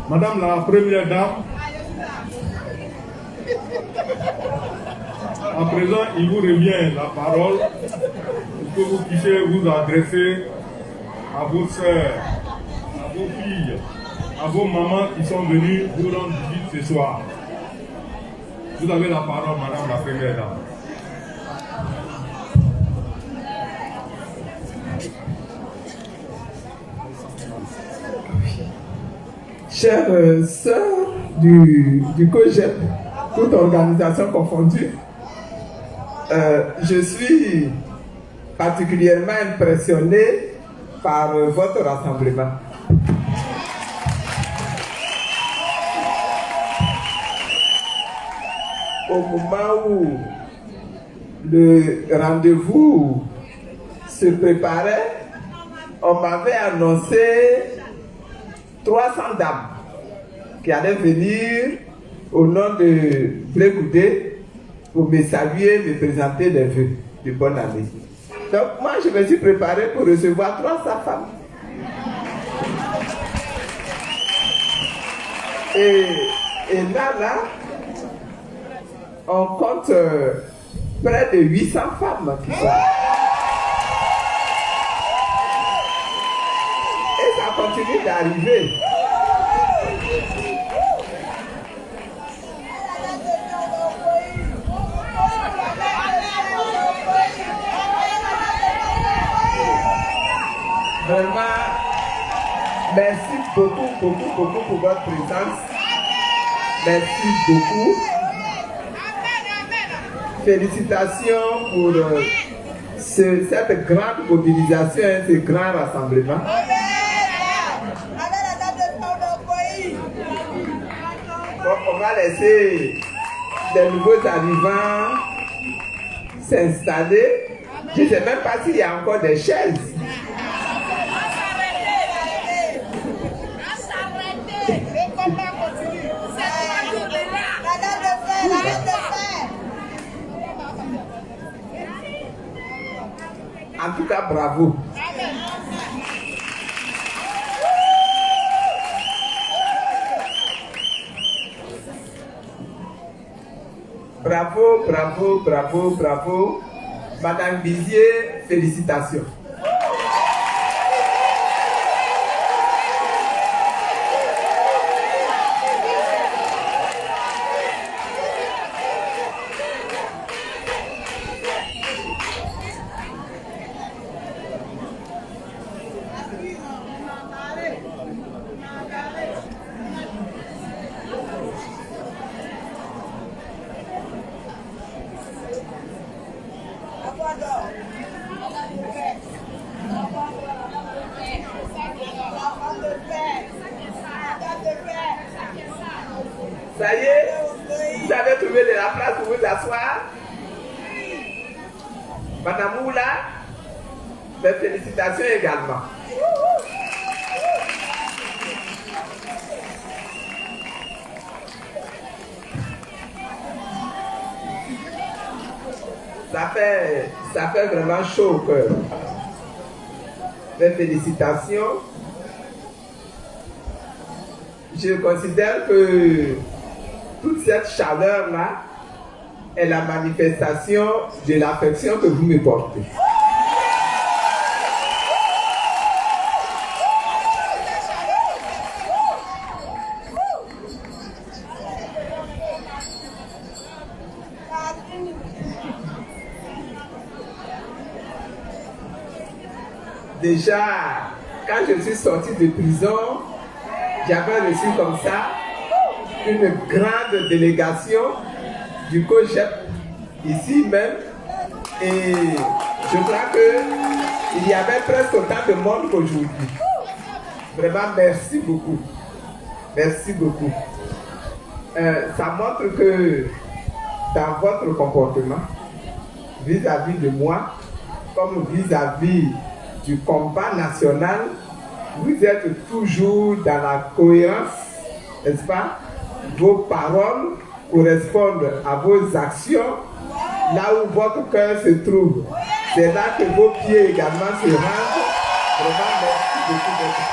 Madame la Première Dame, à présent, il vous revient la parole pour que vous puissiez vous adresser à vos sœurs, à vos filles, à vos mamans qui sont venues vous rendre visite ce soir. Vous avez la parole, Madame la Première Dame. Chères sœurs du COGEP, toute organisation confondue, je suis particulièrement impressionné par votre rassemblement. Au moment où le rendez-vous se préparait, on m'avait annoncé 300 dames qui allaient venir au nom de Brégoudé pour me saluer, me présenter des vœux de bonne année. Donc moi je me suis préparé pour recevoir 300 femmes. Et là, on compte près de 800 femmes qui sont. Et ça continue d'arriver. Vraiment, merci beaucoup pour votre présence. Merci beaucoup. Félicitations pour cette grande mobilisation et ce grand rassemblement. Bon, on va laisser les nouveaux arrivants s'installer. Je ne sais même pas s'il y a encore des chaises. En tout cas, bravo. Bravo. Madame Bizier, félicitations. Ça y est, vous avez trouvé de la place pour vous asseoir. Madame Oula, mes félicitations également. Ça fait vraiment chaud au cœur. Mes félicitations. Je considère que toute cette chaleur-là est la manifestation de l'affection que vous me portez. Déjà, quand je suis sorti de prison, j'avais reçu comme ça une grande délégation du COGEP, ici même, et je crois qu'il y avait presque autant de monde qu'aujourd'hui. Vraiment, merci beaucoup. Merci beaucoup. Ça montre que dans votre comportement, vis-à-vis de moi, comme vis-à-vis du combat national, vous êtes toujours dans la cohérence, n'est-ce pas? Vos paroles correspondent à vos actions. Là où votre cœur se trouve, c'est là que vos pieds également se rendent. Vraiment, merci beaucoup.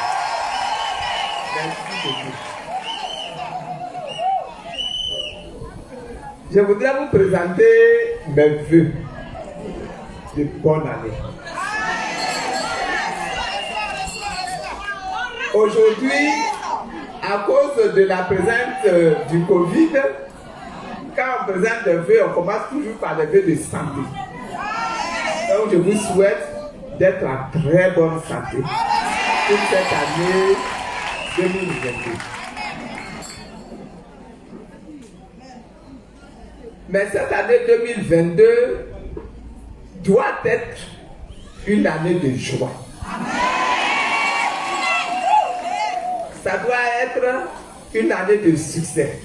Merci beaucoup. Je voudrais vous présenter mes vœux de bonne année. Aujourd'hui, à cause de la présence du Covid, quand on présente des vœux, on commence toujours par des vœux de santé. Donc je vous souhaite d'être en très bonne santé pour cette année 2022. Mais cette année 2022 doit être une année de joie. Ça doit être une année de succès.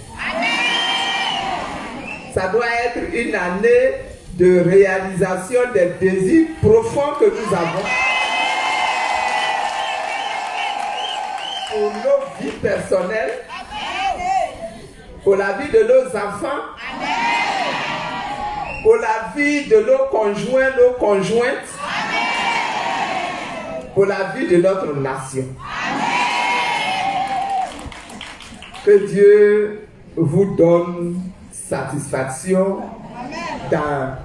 Ça doit être une année de réalisation des désirs profonds que nous avons pour nos vies personnelles, pour la vie de nos enfants, pour la vie de nos conjoints, nos conjointes, pour la vie de notre nation. Que Dieu vous donne satisfaction dans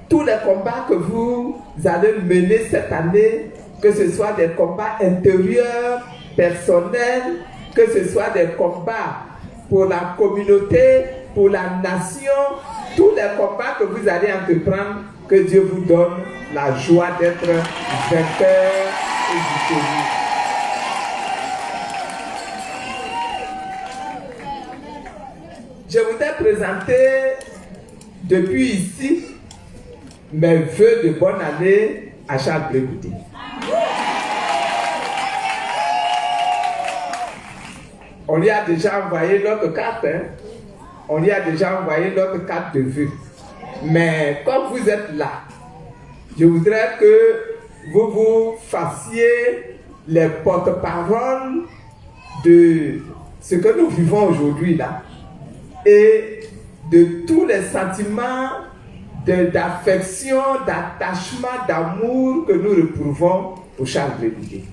tous les combats que vous allez mener cette année, que ce soit des combats intérieurs, personnels, que ce soit des combats pour la communauté, pour la nation, tous les combats que vous allez entreprendre, que Dieu vous donne la joie d'être vainqueur et victorieux. Je voudrais présenter depuis ici mes vœux de bonne année à Charles Blé Goudé. On lui a déjà envoyé notre carte, hein? On lui a déjà envoyé notre carte de vœux. Mais comme vous êtes là, je voudrais que vous vous fassiez les porte-paroles de ce que nous vivons aujourd'hui là et de tous les sentiments d'affection, d'attachement, d'amour que nous retrouvons au Charles Blé Goudé.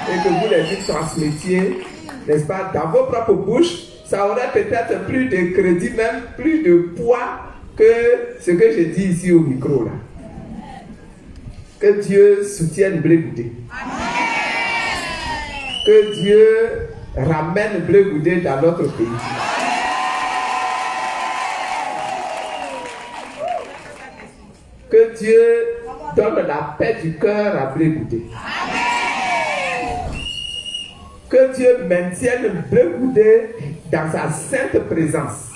Et que vous les transmettiez, n'est-ce pas, dans vos propres bouches. Ça aurait peut-être plus de crédit, même plus de poids que ce que je dis ici au micro là. Que Dieu soutienne Blé Goudé. Que Dieu ramène Blé Goudé dans notre pays. Que Dieu donne la paix du cœur à Blé Goudé. Que Dieu maintienne Blé Goudé dans sa sainte présence.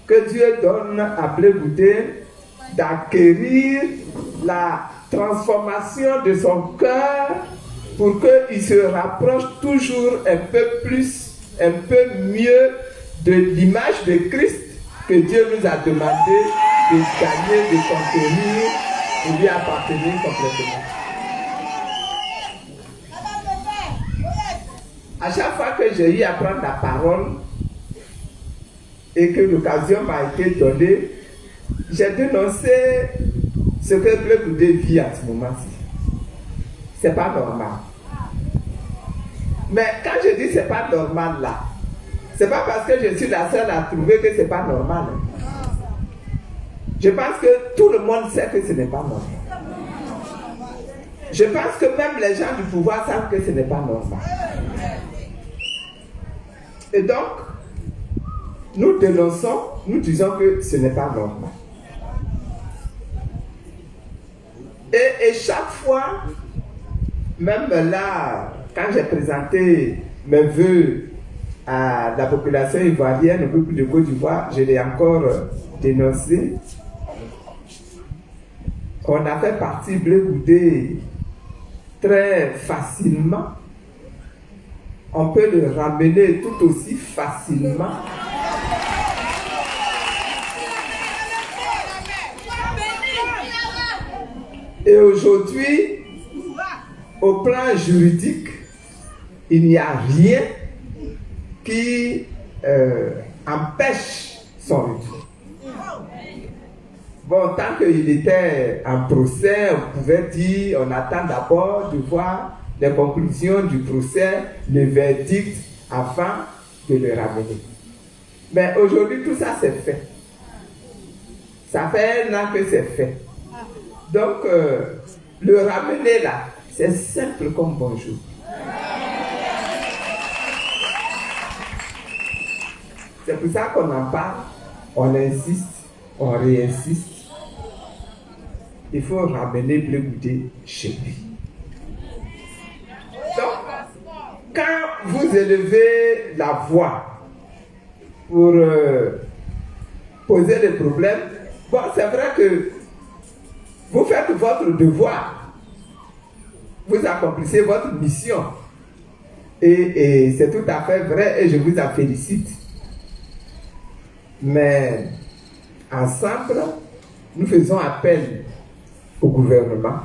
Que Dieu donne à Blé Goudé d'acquérir la transformation de son cœur pour qu'il se rapproche toujours un peu plus, un peu mieux de l'image de Christ que Dieu nous a demandé de gagner, de conquérir, de lui appartenir complètement. À chaque fois que j'ai eu à prendre la parole et que l'occasion m'a été donnée, j'ai dénoncé ce que Blé Goudé vit à ce moment-ci. C'est pas normal. Mais quand je dis c'est pas normal là, c'est pas parce que je suis la seule à trouver que c'est pas normal. Je pense que tout le monde sait que ce n'est pas normal. Je pense que même les gens du pouvoir savent que ce n'est pas normal. Et donc, nous dénonçons, nous disons que ce n'est pas normal. Et chaque fois, même là, quand j'ai présenté mes vœux à la population ivoirienne, au peuple de Côte d'Ivoire, je l'ai encore dénoncé. On a fait partie Blé Goudé très facilement. On peut le ramener tout aussi facilement. Et aujourd'hui, au plan juridique, il n'y a rien qui empêche son retour. Bon, tant qu'il était en procès, on pouvait dire, on attend d'abord de voir les conclusions du procès, le verdict, avant de le ramener. Mais aujourd'hui, tout ça c'est fait. Ça fait 1 an que c'est fait. Donc, le ramener là, c'est simple comme bonjour. C'est pour ça qu'on en parle, on insiste, on réinsiste. Il faut ramener Blé Goudé chez lui. Donc, quand vous élevez la voix pour poser des problèmes, bon, c'est vrai que vous faites votre devoir. Vous accomplissez votre mission. Et c'est tout à fait vrai et je vous en félicite. Mais ensemble, nous faisons appel au gouvernement.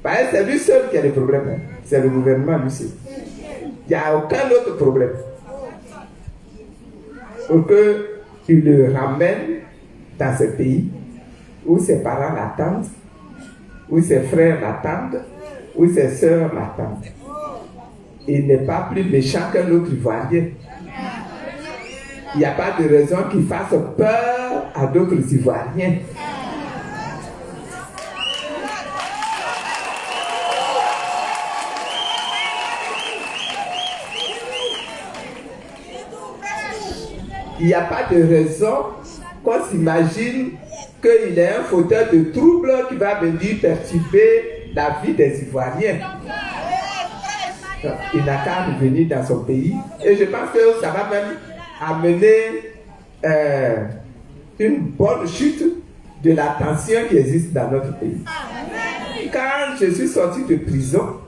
Parce que c'est lui seul qui a des problèmes. C'est le gouvernement lui seul. Il n'y a aucun autre problème. Pour qu'il le ramène dans ce pays où ses parents l'attendent, où ses frères l'attendent, où ses sœurs l'attendent. Il n'est pas plus méchant qu'un autre Ivoirien. Il n'y a pas de raison qu'il fasse peur à d'autres Ivoiriens. Il n'y a pas de raison qu'on s'imagine qu'il est un fauteur de troubles qui va venir perturber la vie des Ivoiriens. Donc, il n'a qu'à revenir dans son pays. Et je pense que ça va même amener une bonne chute de la tension qui existe dans notre pays. Quand je suis sorti de prison,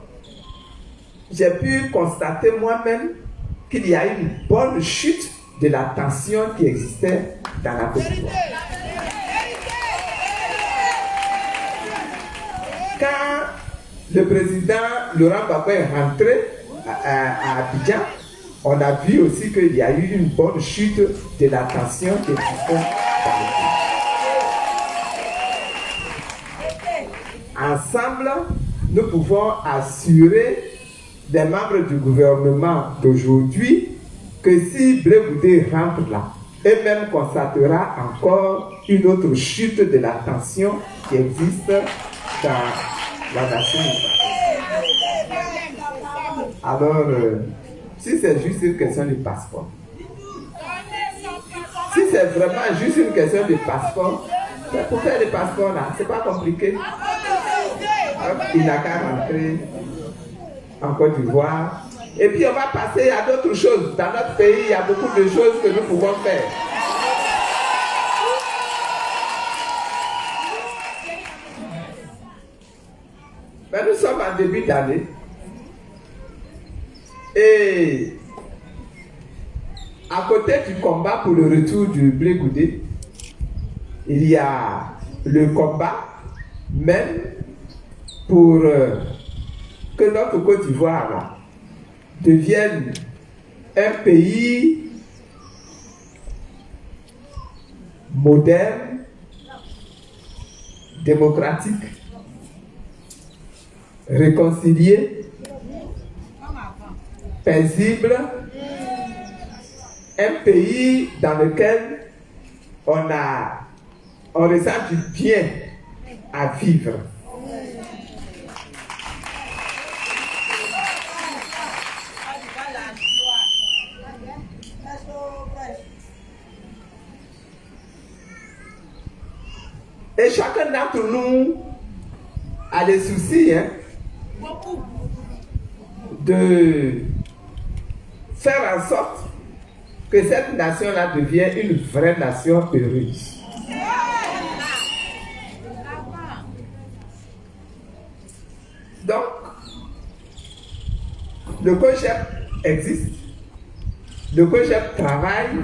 j'ai pu constater moi-même qu'il y a une bonne chute de la tension qui existait dans la Côte d'Ivoire. Quand le président Laurent Gbagbo est rentré à Abidjan, on a vu aussi qu'il y a eu une bonne chute de la tension qui existait dans le pays. Ensemble, nous pouvons assurer les membres du gouvernement d'aujourd'hui que si Blé Goudé rentre là, et même constatera encore une autre chute de la tension qui existe dans la nation ivoirienne. Alors, si c'est juste une question de passeport, si c'est vraiment juste une question de passeport, pour faire le passeport là, c'est pas compliqué. Il n'a qu'à rentrer en Côte d'Ivoire. Et puis on va passer à d'autres choses. Dans notre pays, il y a beaucoup de choses que nous pouvons faire. Mais nous sommes en début d'année. Et à côté du combat pour le retour du Blé Goudé, il y a le combat même pour que notre Côte d'Ivoire devienne un pays moderne, démocratique, réconcilié, paisible, un pays dans lequel on ressent du bien à vivre. Et chacun d'entre nous a des soucis de faire en sorte que cette nation-là devienne une vraie nation heureuse. Donc, le COJEP existe, le COJEP travaille,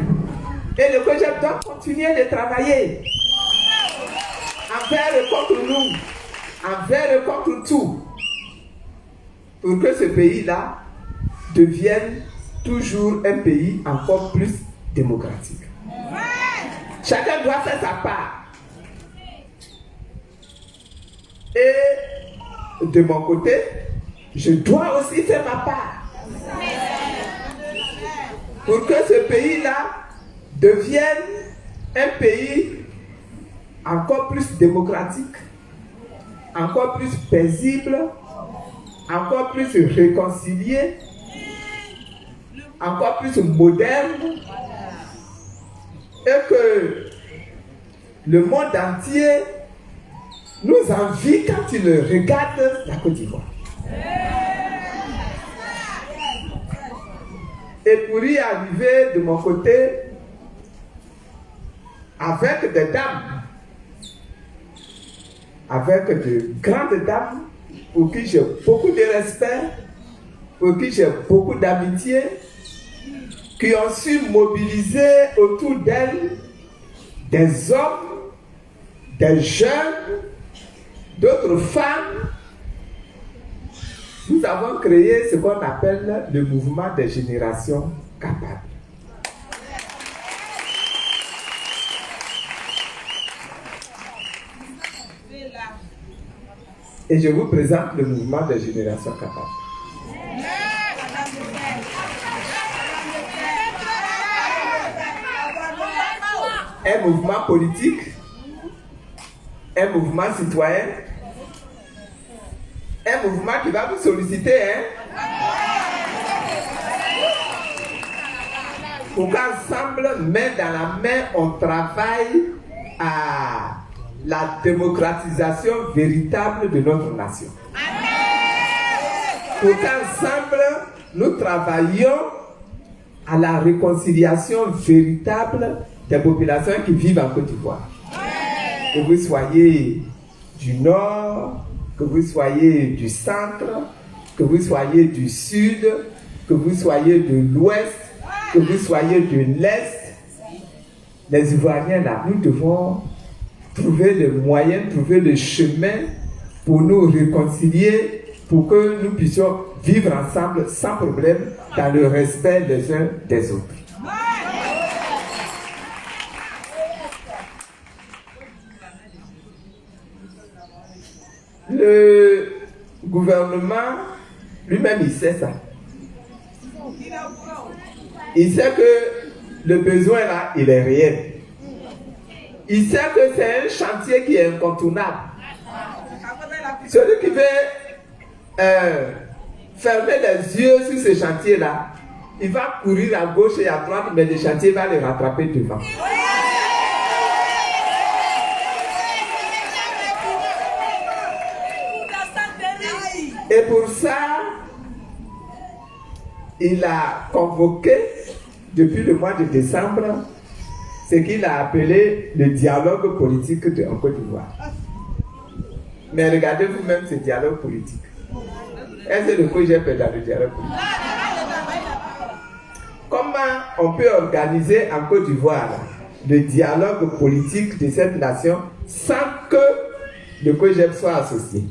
et le COJEP doit continuer de travailler envers et contre nous, envers et contre tout, pour que ce pays-là devienne toujours un pays encore plus démocratique. Chacun doit faire sa part. Et de mon côté, je dois aussi faire ma part. Pour que ce pays-là devienne un pays encore plus démocratique, encore plus paisible, encore plus réconcilié, encore plus moderne, et que le monde entier nous envie quand il regarde la Côte d'Ivoire. Et pour y arriver de mon côté, avec des dames, avec de grandes dames, pour qui j'ai beaucoup de respect, pour qui j'ai beaucoup d'amitié, qui ont su mobiliser autour d'elles des hommes, des jeunes, d'autres femmes. Nous avons créé ce qu'on appelle le mouvement des générations capables. Et je vous présente le mouvement des générations capables. Un mouvement politique, un mouvement citoyen, un mouvement qui va vous solliciter, pour qu'ensemble, main dans la main, on travaille à la démocratisation véritable de notre nation. Pour qu'ensemble, nous travaillions à la réconciliation véritable des populations qui vivent en Côte d'Ivoire. Que vous soyez du nord, que vous soyez du centre, que vous soyez du sud, que vous soyez de l'ouest, que vous soyez de l'est, les Ivoiriens là, nous devons trouver le moyen, trouver le chemin pour nous réconcilier, pour que nous puissions vivre ensemble sans problème, dans le respect les uns des autres. Le gouvernement lui-même, il sait ça. Il sait que le besoin là, il est réel. Il sait que c'est un chantier qui est incontournable. Celui qui veut fermer les yeux sur ce chantier-là, il va courir à gauche et à droite, mais le chantier va le rattraper devant. Et pour ça, il a convoqué, depuis le mois de décembre, ce qu'il a appelé le dialogue politique en Côte d'Ivoire. Mais regardez vous-même ce dialogue politique. Est-ce que le COJEP est dans le dialogue politique? Comment on peut organiser en Côte d'Ivoire le dialogue politique de cette nation sans que le COJEP soit associé?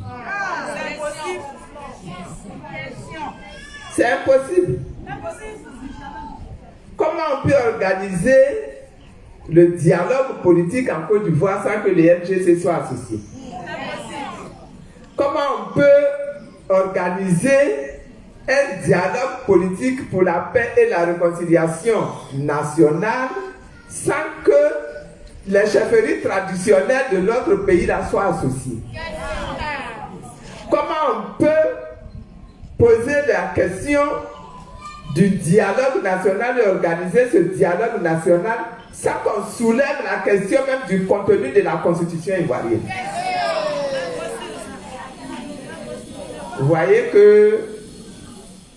C'est impossible. Comment on peut organiser le dialogue politique en Côte d'Ivoire sans que les MGC soient associés? Comment on peut organiser un dialogue politique pour la paix et la réconciliation nationale sans que les chefferies traditionnelles de notre pays là soient associées? Comment on peut poser la question du dialogue national et organiser ce dialogue national sans qu'on soulève la question même du contenu de la constitution ivoirienne? Vous voyez que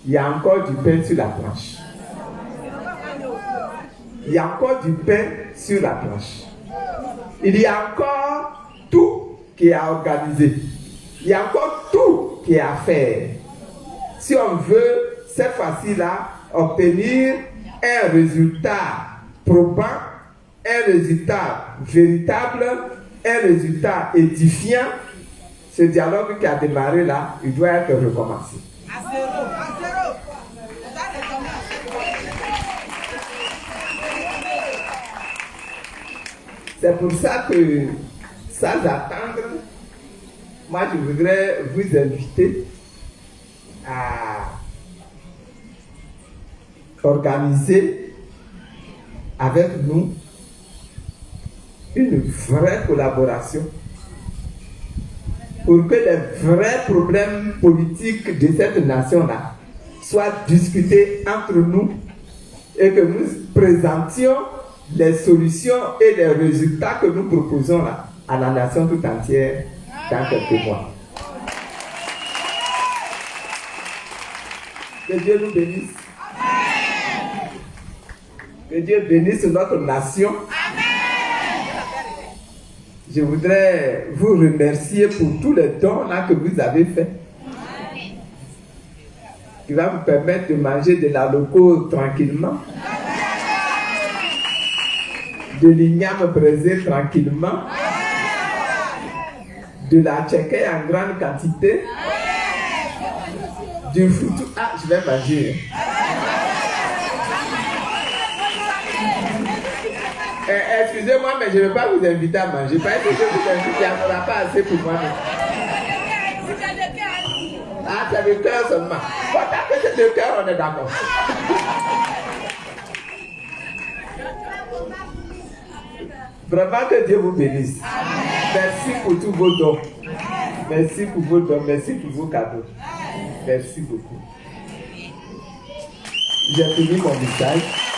il y a encore du pain sur la planche. Il y a encore du pain sur la planche. Il y a encore tout qui est à organiser. Il y a encore tout qui est à faire. Si on veut, cette fois-ci-là, obtenir un résultat probant, un résultat véritable, un résultat édifiant, ce dialogue qui a démarré là, il doit être recommencé. C'est pour ça que, sans attendre, moi je voudrais vous inviter à organiser, avec nous une vraie collaboration pour que les vrais problèmes politiques de cette nation-là soient discutés entre nous et que nous présentions les solutions et les résultats que nous proposons là à la nation tout entière dans quelques mois. Que Dieu nous bénisse. Que Dieu bénisse notre nation. Je voudrais vous remercier pour tous les dons là que vous avez faits. Qui va vous permettre de manger de la loco tranquillement. De l'igname braisé tranquillement. De la tchéké en grande quantité. Du foutu. Ah, je vais manger. Excusez-moi, mais je ne vais pas vous inviter à manger. Parce que je vous invite, il n'y en aura pas assez pour moi. Ah, c'est le cœur seulement. Pourtant que c'est le cœur, on est d'accord. Vraiment que Dieu vous bénisse. Merci pour tous vos dons. Merci pour vos dons. Merci pour vos cadeaux. Merci beaucoup. J'ai fini mon message.